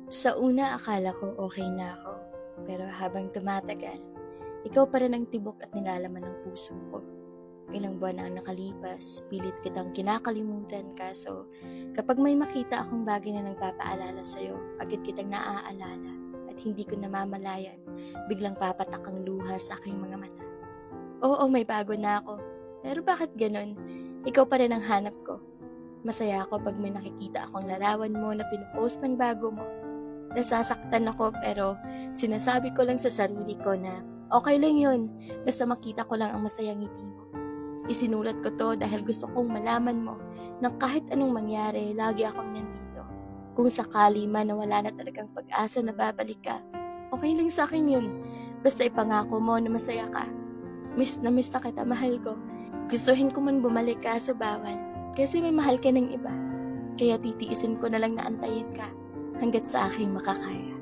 Sa una akala ko okay na ako, pero habang tumatagal, ikaw pa rin ang tibok at nilalaman ng puso ko. Ilang buwan na ang nakalipas, pilit kitang kinakalimutan kaso kapag may makita akong bagay na nagpapaalala sa'yo, agad kitang naaalala at hindi ko namamalayan, biglang papatak ang luha sa aking mga mata. Oo, may bago na ako. Pero bakit ganun? Ikaw pa rin ang hanap ko. Masaya ako pag may nakikita akong larawan mo na pinupost ng bago mo. Nasasaktan ako pero sinasabi ko lang sa sarili ko na okay lang yun, basta makita ko lang ang masayang ngiti mo. Isinulat ko to dahil gusto kong malaman mo na kahit anong mangyari, lagi akong nandito. Kung sakali man na wala na talagang pag-asa na babalik ka, okay lang sa akin yun. Basta ipangako mo na masaya ka. Miss na kita, mahal ko. Gustuhin ko man bumalik kaso bawal. Kasi may mahal ka ng iba. Kaya titiisin ko na lang na antayin ka hanggat sa aking makakaya.